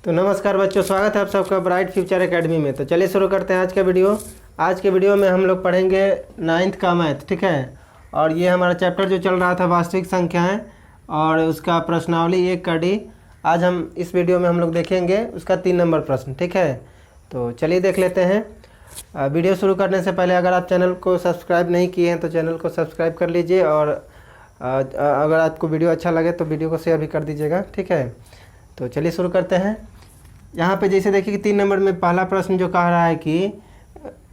तो नमस्कार बच्चों, स्वागत है आप सबका ब्राइट फ्यूचर एकेडमी में। तो चलिए शुरू करते हैं आज का वीडियो। आज के वीडियो में हम लोग पढ़ेंगे 9th का मैथ, ठीक है। और ये हमारा चैप्टर जो चल रहा था वास्तविक संख्याएं और उसका प्रश्नावली 1 का डी। आज हम इस वीडियो में हम लोग देखेंगे उसका 3 नंबर प्रश्न, ठीक है। तो चलिए देख लेते हैं। वीडियो शुरू करने से पहले अगर आप चैनल को सब्सक्राइब नहीं किए हैं तो चैनल को सब्सक्राइब कर लीजिए, और अगर आपको वीडियो अच्छा लगे तो वीडियो को शेयर भी कर दीजिएगा, ठीक है। तो चलिए शुरू करते हैं। यहाँ पे जैसे देखिए कि 3 नंबर में पहला प्रश्न जो कह रहा है कि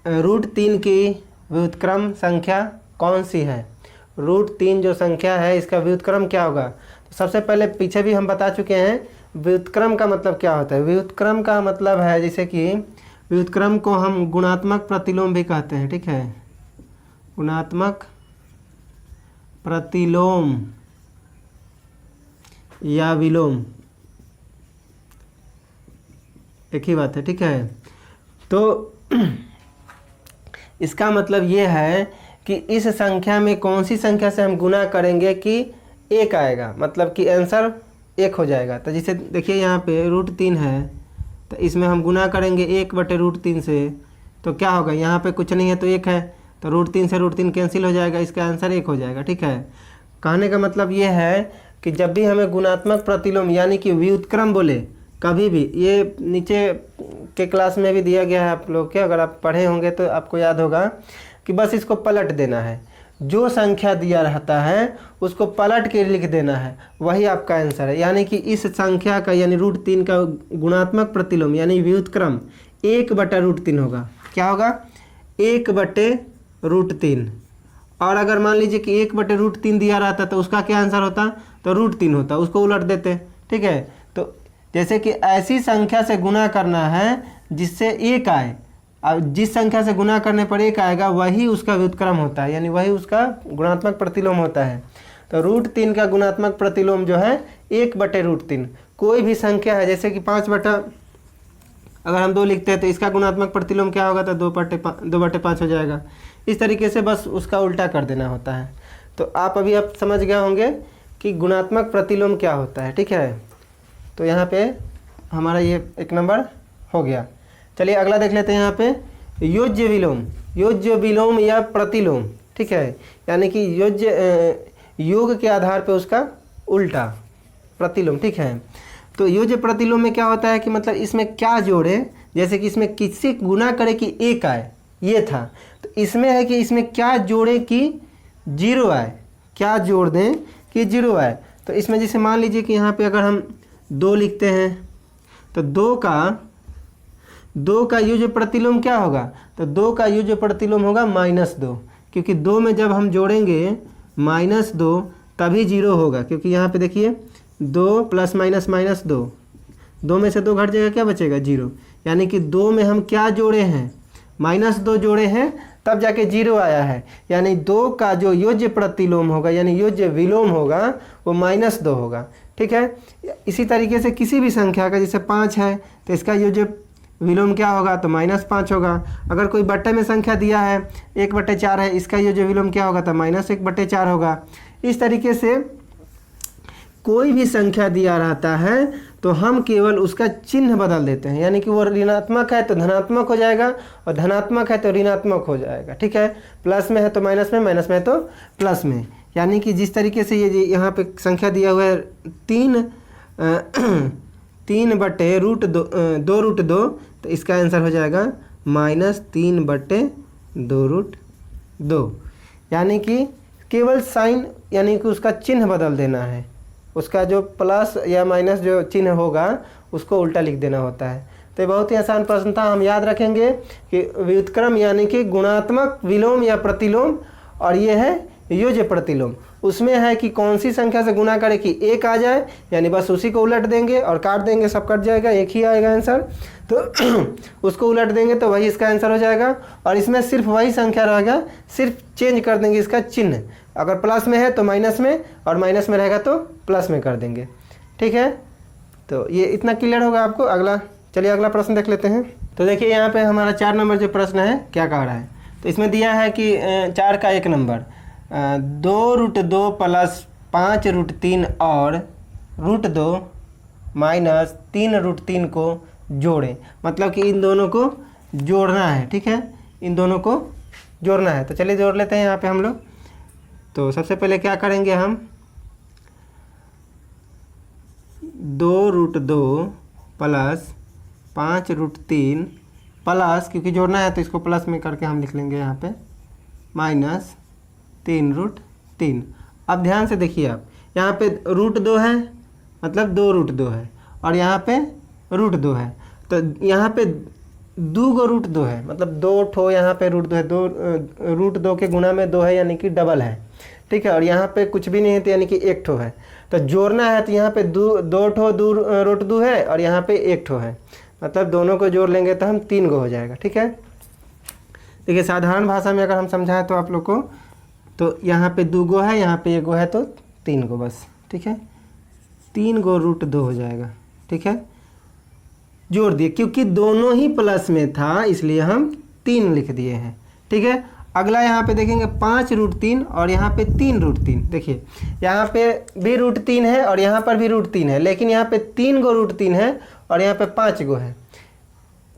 √3 की व्युत्क्रम संख्या कौन सी है। √3 जो संख्या है इसका व्युत्क्रम क्या होगा। तो सबसे पहले पीछे भी हम बता चुके हैं व्युत्क्रम का मतलब क्या होता है। व्युत्क्रम का मतलब है जैसे कि व्युत्क्रम को हम गुणात्मक प्रतिलोम भी कहते हैं, ठीक है। गुणात्मक प्रतिलोम या विलोम एक ही बात है, ठीक है। तो इसका मतलब ये है कि इस संख्या में कौन सी संख्या से हम गुना करेंगे कि 1 आएगा, मतलब कि आंसर 1 हो जाएगा। तो जैसे देखिए यहाँ पे √3 है, तो इसमें हम गुना करेंगे 1/√3 से, तो क्या होगा, यहाँ पे कुछ नहीं है तो 1 है, तो √3 से √3 कैंसिल हो जाएगा, इसका आंसर 1 हो जाएगा, ठीक है। कहने का मतलब ये है कि जब भी हमें गुणात्मक प्रतिलोम यानी कि व्युत्क्रम बोले, कभी भी, ये नीचे के क्लास में भी दिया गया है आप लोग के, अगर आप पढ़े होंगे तो आपको याद होगा कि बस इसको पलट देना है। जो संख्या दिया रहता है उसको पलट के लिख देना है, वही आपका आंसर है। यानी कि इस संख्या का यानी √3 का गुणात्मक प्रतिलोम यानी व्युत्क्रम 1/√3 होगा। क्या होगा, 1/√3। और अगर मान लीजिए कि 1/√3 दिया रहता तो उसका क्या आंसर होता, तो √3 होता, उसको उलट देते, ठीक है। तो जैसे कि ऐसी संख्या से गुना करना है जिससे 1 आए, और जिस संख्या से गुना करने पर 1 आएगा वही उसका व्युत्क्रम होता है, यानी वही उसका गुणात्मक प्रतिलोम होता है। तो √3 का गुणात्मक प्रतिलोम जो है 1/√3। कोई भी संख्या है जैसे कि 5 अगर हम 2 लिखते हैं तो इसका गुणात्मक प्रतिलोम क्या होगा, तो 2/5 हो जाएगा। इस तरीके से बस उसका उल्टा कर देना होता है। तो आप समझ गए होंगे कि गुणात्मक प्रतिलोम क्या होता है, ठीक है। तो यहाँ पे हमारा ये 1 नंबर हो गया। चलिए अगला देख लेते हैं। यहाँ पे योज्य विलोम, योज्य विलोम या प्रतिलोम, ठीक है। यानी कि योग के आधार पे उसका उल्टा प्रतिलोम, ठीक है। तो योज्य प्रतिलोम में क्या होता है कि मतलब इसमें क्या जोड़े, जैसे कि इसमें किससे गुना करे कि 1 आए, ये था। तो इसमें है कि इसमें क्या जोड़े कि 0 आए, क्या जोड़ दें कि 0 आए। तो इसमें जैसे मान लीजिए कि यहाँ पे अगर हम 2 लिखते हैं तो 2 का योज्य प्रतिलोम क्या होगा, तो 2 का योज्य प्रतिलोम होगा -2, क्योंकि 2 में जब हम जोड़ेंगे -2 तभी 0 होगा। क्योंकि यहाँ पे देखिए 2 + -2, 2 में से 2 घट जाएगा, क्या बचेगा, 0। यानी कि 2 में हम क्या जोड़े हैं, -2 जोड़े हैं, तब जाके 0 आया है। यानी 2 का जो योज्य प्रतिलोम होगा यानी योज्य विलोम होगा वो -2 होगा, ठीक है। इसी तरीके से किसी भी संख्या का, जैसे 5 है तो इसका योज्य विलोम क्या होगा, तो -5 होगा। अगर कोई बट्टे में संख्या दिया है 1/4 है, इसका योज्य विलोम क्या होगा, तो -1/4 होगा। इस तरीके से कोई भी संख्या दिया रहता है तो हम केवल उसका चिन्ह बदल देते हैं, यानी कि वो ऋणात्मक है तो धनात्मक हो जाएगा और धनात्मक है तो ऋणात्मक हो जाएगा, ठीक है। प्लस में है तो माइनस में, माइनस में है तो प्लस में। यानी कि जिस तरीके से ये यहाँ पे संख्या दिया हुआ है 3/√2, तो इसका आंसर हो जाएगा -3/2√2। यानी कि केवल साइन यानी कि उसका चिन्ह बदल देना है, उसका जो प्लस या माइनस जो चिन्ह होगा उसको उल्टा लिख देना होता है। तो ये बहुत ही आसान प्रश्न था। हम याद रखेंगे कि व्युत्क्रम यानी कि गुणात्मक विलोम या प्रतिलोम, और ये है योज्य प्रतिलोम। उसमें है कि कौन सी संख्या से गुना करे कि 1 आ जाए, यानी बस उसी को उलट देंगे और काट देंगे, सब कट जाएगा, 1 ही आएगा आंसर। तो उसको उलट देंगे तो वही इसका आंसर हो जाएगा। और इसमें सिर्फ वही संख्या रहेगा, सिर्फ चेंज कर देंगे इसका चिन्ह। अगर प्लस में है तो माइनस में, और माइनस में रहेगा तो प्लस में कर देंगे, ठीक है। तो ये इतना क्लियर होगा आपको। चलिए अगला प्रश्न देख लेते हैं। तो देखिए यहाँ पे हमारा 4 नंबर जो प्रश्न है क्या कह रहा है। तो इसमें दिया है कि 4 का 1 नंबर 2√2 + 5√3 और √2 माइनस 3√3 को जोड़ें, मतलब कि इन दोनों को जोड़ना है। ठीक है, इन दोनों को जोड़ना है। तो चलिए जोड़ लेते हैं यहाँ पे हम लोग। तो सबसे पहले क्या करेंगे हम, 2√2 प्लस 5√3 प्लस, क्योंकि जोड़ना है तो इसको प्लस में करके हम लिख लेंगे यहाँ पे, माइनस 3√3। अब ध्यान से देखिए, आप यहाँ पे √2 है, मतलब 2√2 है, और यहाँ पे √2 है। तो यहाँ पे 2 है, मतलब 2 ठो यहाँ पे √2 है, 2 के गुना में 2 है, यानी कि डबल है। ठीक है, और यहाँ पे कुछ भी नहीं है तो यानी कि 1 ठो है। तो जोड़ना है तो यहाँ पे 2 ठो √2 है और यहाँ पे 1 ठो है, मतलब दोनों को जोड़ लेंगे तो हम 3 गो हो जाएगा। ठीक है, देखिए साधारण भाषा में अगर हम समझाएं तो आप लोग को, तो यहाँ पे 2 गो है, यहाँ पे 1 गो है, तो 3 गो बस। ठीक है, 3 गो √2 हो जाएगा। ठीक है, जोड़ दिए, क्योंकि दोनों ही प्लस में था इसलिए हम 3 लिख दिए हैं। ठीक है, अगला यहाँ पे देखेंगे 5√3 और यहाँ पे 3√3। देखिए यहाँ पे भी √3 है और यहाँ पर भी √3 है, लेकिन यहाँ पे 3 गो √3 है और यहाँ पे 5 गो है।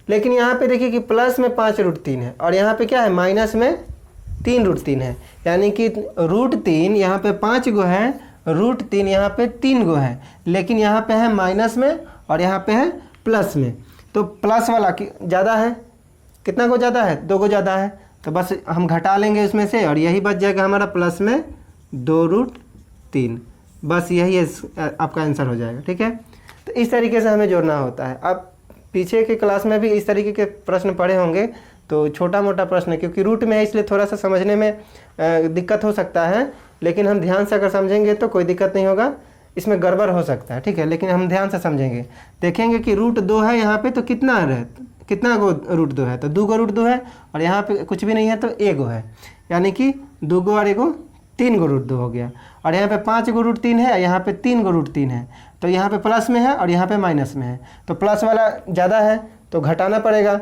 लेकिन यहाँ पे देखिए कि प्लस में 5√3 है और यहाँ पे क्या है, माइनस में 3√3 है, यानी कि √3 यहाँ पे 5 गो है, √3 यहाँ पे 3 गो है, लेकिन यहाँ पे है माइनस में और यहाँ पे है प्लस में। तो प्लस वाला ज़्यादा है, कितना को ज़्यादा है, 2 को ज़्यादा है, तो बस हम घटा लेंगे इसमें से और यही बच जाएगा हमारा प्लस में 2√3। बस यही आपका आंसर हो जाएगा। ठीक है, तो इस तरीके से हमें जोड़ना होता है। अब पीछे के क्लास में भी इस तरीके के प्रश्न पढ़े होंगे, तो छोटा मोटा प्रश्न है, क्योंकि रूट में है इसलिए थोड़ा सा समझने में दिक्कत हो सकता है, लेकिन हम ध्यान से अगर समझेंगे तो कोई दिक्कत नहीं होगा। इसमें गड़बड़ हो सकता है, ठीक है, लेकिन हम ध्यान से समझेंगे, देखेंगे कि √2 है यहाँ पे, तो कितना गो √2 है, तो 2 गो √2 है, और यहाँ पे कुछ भी नहीं है तो 1 गो है, यानी कि 2 गो और 1 गो 3 गो √2 हो गया। और यहाँ पे 5 गो √3 है, यहाँ पे 3 गो √3 है, तो यहाँ पे प्लस में है और यहाँ पे माइनस में है, तो प्लस वाला ज़्यादा है तो घटाना पड़ेगा।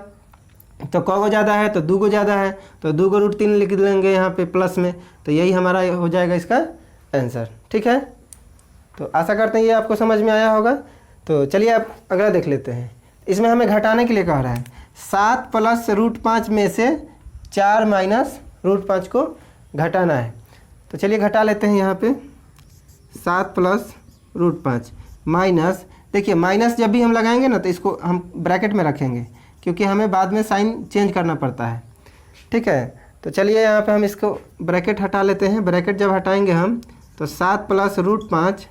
तो क गो ज़्यादा है तो 2 गो ज़्यादा है, तो 2 गो √3 लिख देंगे यहाँ पे प्लस में, तो यही हमारा हो जाएगा इसका आंसर। ठीक है, तो आशा करते हैं ये आपको समझ में आया होगा। तो चलिए आप अगला देख लेते हैं। इसमें हमें घटाने के लिए कह रहा है 7 प्लस √5 में से 4 माइनस √5 को घटाना है। तो चलिए घटा लेते हैं यहाँ पे 7 प्लस √5 माइनस, देखिए माइनस जब भी हम लगाएंगे ना तो इसको हम ब्रैकेट में रखेंगे, क्योंकि हमें बाद में साइन चेंज करना पड़ता है। ठीक है, तो चलिए यहाँ पे हम इसको ब्रैकेट हटा लेते हैं। ब्रैकेट जब हटाएंगे हम तो 7 प्लस √5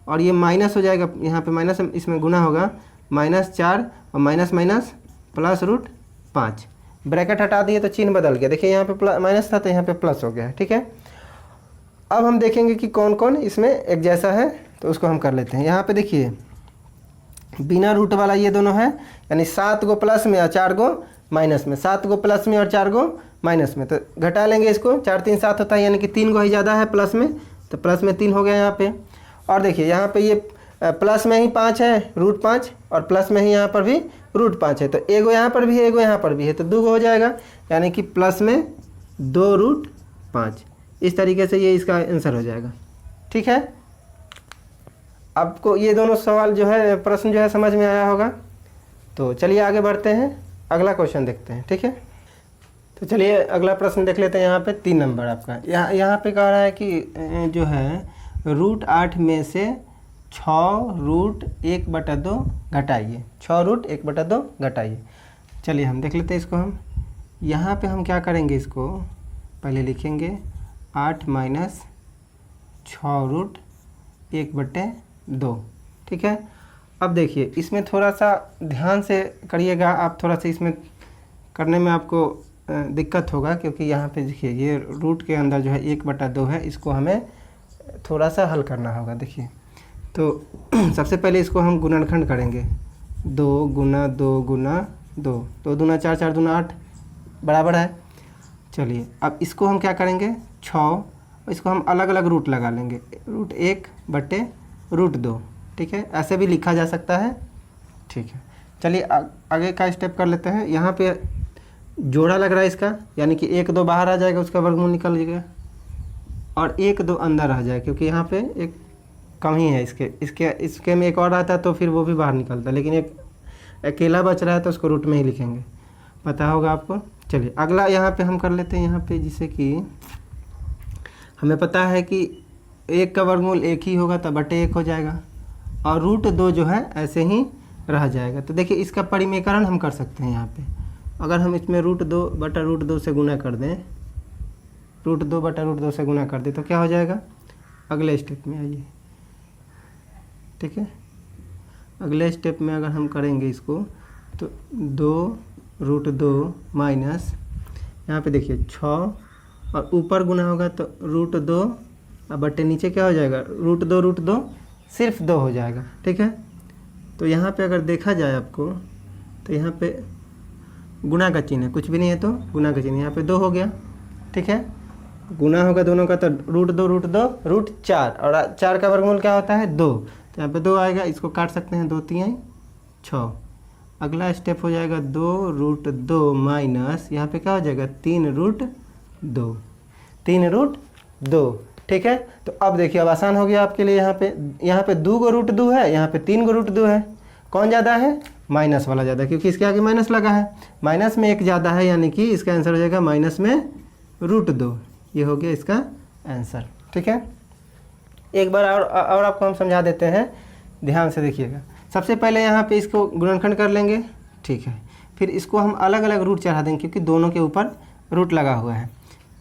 और ये माइनस हो जाएगा, यहाँ पे माइनस इसमें गुना होगा, -4 और माइनस माइनस प्लस √5। ब्रैकेट हटा दिए तो चिन्ह बदल गया, देखिए यहाँ पे माइनस था तो यहाँ पे प्लस हो गया है। ठीक है, अब हम देखेंगे कि कौन कौन इसमें एक जैसा है, तो उसको हम कर लेते हैं। यहाँ पे देखिए बिना रूट वाला ये दोनों है, यानी 7 गो प्लस में और 4 गो माइनस में, 7 गो प्लस में और 4 गो माइनस में, तो घटा लेंगे इसको, 4 3 7 होता है, यानी कि 3 गो ही ज़्यादा है प्लस में, तो प्लस में 3 हो गया यहाँ पे। और देखिए यहाँ पे ये प्लस में ही 5 है √5 और प्लस में ही यहाँ पर भी √5 है, तो 1 गो यहाँ पर भी है, 1 गो यहाँ पर भी है, तो 2 गो हो जाएगा, यानी कि प्लस में 2√5। इस तरीके से ये इसका आंसर हो जाएगा। ठीक है, आपको ये दोनों सवाल जो है, प्रश्न जो है समझ में आया होगा। तो चलिए आगे बढ़ते हैं, अगला क्वेश्चन देखते हैं। ठीक है, तो चलिए अगला प्रश्न देख लेते हैं। यहाँ पे 3 नंबर आपका, यहाँ पे कह रहा है कि जो है √8 में से 6√1/2 घटाइए, 6√1/2 घटाइए। चलिए हम देख लेते हैं इसको। हम यहाँ पे हम क्या करेंगे, इसको पहले लिखेंगे 8 माइनस 6√1/2। ठीक है, अब देखिए इसमें थोड़ा सा ध्यान से करिएगा आप, थोड़ा सा इसमें करने में आपको दिक्कत होगा, क्योंकि यहाँ पे देखिए ये रूट के अंदर जो है 1/2 है, इसको हमें थोड़ा सा हल करना होगा। देखिए तो सबसे पहले इसको हम गुणनखंड करेंगे, 2 गुना 2 गुना 2, 2 दूना 4, 4 दूना 8 बराबर है। चलिए अब इसको हम क्या करेंगे, 6, इसको हम अलग अलग रूट लगा लेंगे, √1/√2। ठीक है, ऐसे भी लिखा जा सकता है। ठीक है, चलिए आगे का स्टेप कर लेते हैं। यहाँ पे जोड़ा लग रहा है इसका, यानी कि 1 2 बाहर आ जाएगा, उसका वर्गमूल निकल जाएगा, और 1 2 अंदर आ जाएगा, क्योंकि यहाँ पे एक कम ही है इसके में एक और आता तो फिर वो भी बाहर निकलता, लेकिन एक अकेला बच रहा है तो उसको रूट में ही लिखेंगे, पता होगा आपको। चलिए अगला यहाँ पे हम कर लेते हैं, यहाँ पे जिसे कि हमें पता है कि 1 का वर्गमूल 1 ही होगा तो बटे 1 हो जाएगा, और √2 जो है ऐसे ही रह जाएगा। तो देखिए इसका परिमेयकरण हम कर सकते हैं यहाँ पे, अगर हम इसमें √2 बटा √2 से गुना कर दें, √2 बटा √2 से गुना कर दें तो क्या हो जाएगा। अगले स्टेप में आइए, ठीक है, अगले स्टेप में अगर हम करेंगे इसको तो 2√2 माइनस यहाँ पे देखिए 6 और ऊपर गुना होगा तो √2 और बटे नीचे क्या हो जाएगा, √2 सिर्फ 2 हो जाएगा, ठीक है। तो यहाँ पे अगर देखा जाए आपको तो यहाँ पे गुना का चिन्ह है, कुछ भी नहीं है तो गुना का चिन्ह, यहाँ पे 2 हो गया, ठीक है। गुना होगा दोनों का तो √4 और 4 का वर्गमूल क्या होता है 2, तो यहाँ पे 2 आएगा, इसको काट सकते हैं, 2 3 6। अगला स्टेप हो जाएगा 2√2 माइनस यहाँ पे क्या हो जाएगा 3√2, 3√2, ठीक है। तो अब देखिए अब आसान हो गया आपके लिए, यहाँ पे 2 √2 है, यहाँ पे 3 √2 है, कौन ज़्यादा है, माइनस वाला ज़्यादा, क्योंकि इसके आगे माइनस लगा है, माइनस में 1 ज़्यादा है, यानी कि इसका आंसर हो जाएगा माइनस में √2, ये हो गया इसका आंसर, ठीक है। एक बार और आपको हम समझा देते हैं, ध्यान से देखिएगा। सबसे पहले यहाँ पे इसको गुणनखंड कर लेंगे, ठीक है, फिर इसको हम अलग अलग रूट चढ़ा देंगे क्योंकि दोनों के ऊपर रूट लगा हुआ है।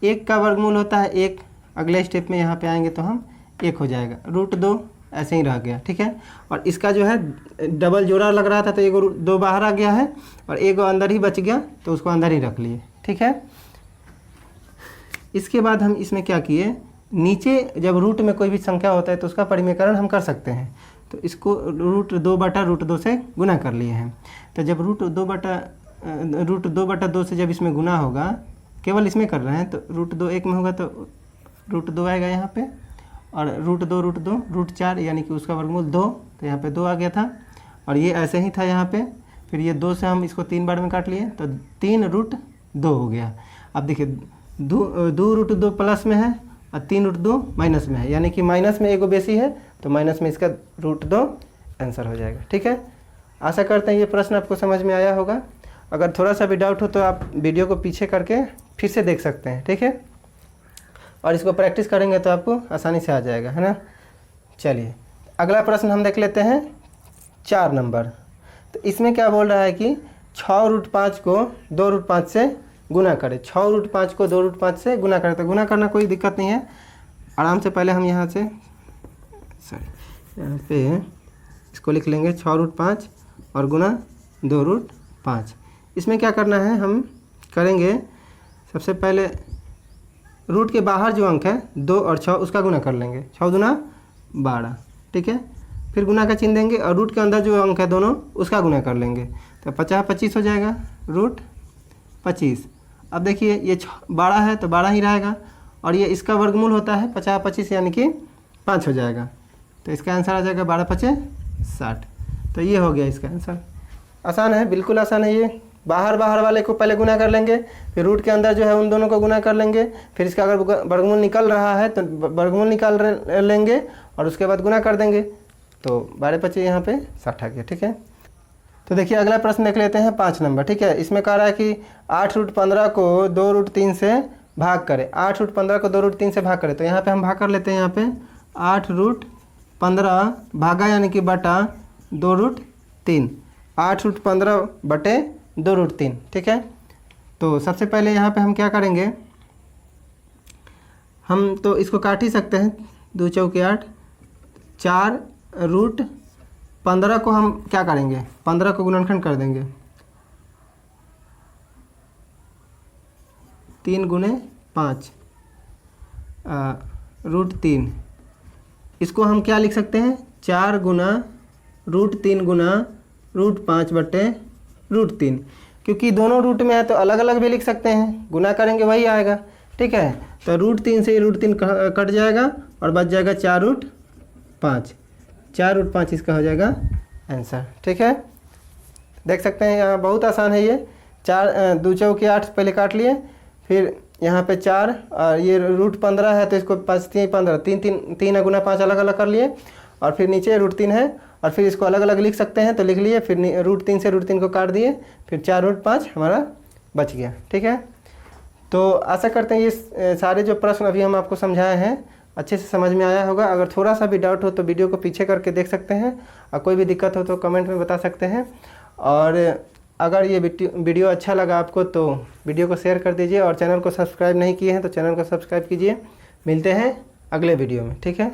1 का वर्गमूल होता है 1, अगले स्टेप में यहाँ पे आएंगे तो हम 1 हो जाएगा, √2 ऐसे ही रह गया, ठीक है। और इसका जो है डबल जोड़ा लग रहा था तो 2 बाहर आ गया है और 1 अंदर ही बच गया तो उसको अंदर ही रख लिए, ठीक है। इसके बाद हम इसमें क्या किए, नीचे जब रूट में कोई भी संख्या होता है तो उसका परिमेयकरण हम कर सकते हैं, तो इसको √2 बटा √2 से गुना कर लिए हैं। तो जब √2 बटा 2 से जब इसमें गुना होगा, केवल इसमें कर रहे हैं, तो √2 एक में होगा तो √2 आएगा यहाँ पे, और √4 यानी कि उसका वर्गमूल 2, तो यहाँ पे 2 आ गया था, और ये ऐसे ही था यहाँ पे, फिर ये 2 से हम इसको 3 बार में काट लिए तो 3√2 हो गया। अब देखिए 2√2 प्लस में है और 3√2 माइनस में है, यानी कि माइनस में 1 बेसी है तो माइनस में इसका √2 आंसर हो जाएगा, ठीक है। आशा करते हैं ये प्रश्न आपको समझ में आया होगा। अगर थोड़ा सा भी डाउट हो तो आप वीडियो को पीछे करके फिर से देख सकते हैं, ठीक है, और इसको प्रैक्टिस करेंगे तो आपको आसानी से आ जाएगा, है ना। चलिए अगला प्रश्न हम देख लेते हैं, 4 नंबर। तो इसमें क्या बोल रहा है कि 6√5 को 2√5 से गुना करें, 6√5 को 2√5 से गुना करें। तो गुना करना कोई दिक्कत नहीं है, आराम से पहले हम यहाँ पे इसको लिख लेंगे 6√5 और गुना 2√5। इसमें क्या करना है, हम करेंगे सबसे पहले रूट के बाहर जो अंक है 2 और 6 उसका गुना कर लेंगे, 6 दूना 12, ठीक है। फिर गुना का चिन्ह देंगे और रूट के अंदर जो अंक है दोनों उसका गुना कर लेंगे, तो 50 25 हो जाएगा, √25। अब देखिए ये 12 है तो 12 ही रहेगा, और ये इसका वर्गमूल होता है 50 25 यानी कि 5 हो जाएगा, तो इसका आंसर आ जाएगा 12 5 60। तो ये हो गया इसका आंसर। आसान है, बिल्कुल आसान है ये। बाहर वाले को पहले गुना कर लेंगे, फिर रूट के अंदर जो है उन दोनों को गुना कर लेंगे, फिर इसका अगर वर्गमूल निकल रहा है तो वर्गमूल निकाल लेंगे और उसके बाद गुना कर देंगे, तो 12 5 यहाँ पे 60 आ गया, ठीक है। तो देखिए अगला प्रश्न देख लेते हैं, 5 नंबर, ठीक है। इसमें कह रहा है कि 8√15 को 2√3 से भाग करें, 8√15 को 2√3 से भाग करें। तो यहाँ पे हम भाग कर लेते हैं, यहाँ पे 8√15 भागा यानी कि बटा 2√3, 8√15 बटे 2√3, ठीक है। तो सबसे पहले यहाँ पे हम क्या करेंगे, हम तो इसको काट ही सकते हैं, 2 चौके 8, 4√15 को हम क्या करेंगे, 15 को गुणनखंड कर देंगे, 3 गुने 5 √3। इसको हम क्या लिख सकते हैं, 4 गुना √3 गुना √5 बटे √3, क्योंकि दोनों रूट में है तो अलग अलग भी लिख सकते हैं, गुना करेंगे वही आएगा, ठीक है। तो √3 से √3 कट जाएगा और बच जाएगा 4√5, 4√5 इसका हो जाएगा आंसर, ठीक है। देख सकते हैं यहाँ बहुत आसान है ये। 2 चौके 8 पहले काट लिए, फिर यहाँ पे 4 और ये √15 है तो इसको 5 3 15 3 गुना 5 अलग अलग कर लिए, और फिर नीचे √3 है, और फिर इसको अलग अलग लिख सकते हैं तो लिख लिए, फिर √3 से √3 को काट दिए, फिर 4√5 हमारा बच गया। ठीक है, तो आशा करते हैं ये सारे जो प्रश्न अभी हम आपको समझाए हैं अच्छे से समझ में आया होगा। अगर थोड़ा सा भी डाउट हो तो वीडियो को पीछे करके देख सकते हैं, और कोई भी दिक्कत हो तो कमेंट में बता सकते हैं। और अगर ये वीडियो अच्छा लगा आपको तो वीडियो को शेयर कर दीजिए, और चैनल को सब्सक्राइब नहीं किए हैं तो चैनल को सब्सक्राइब कीजिए। मिलते हैं अगले वीडियो में। ठीक है।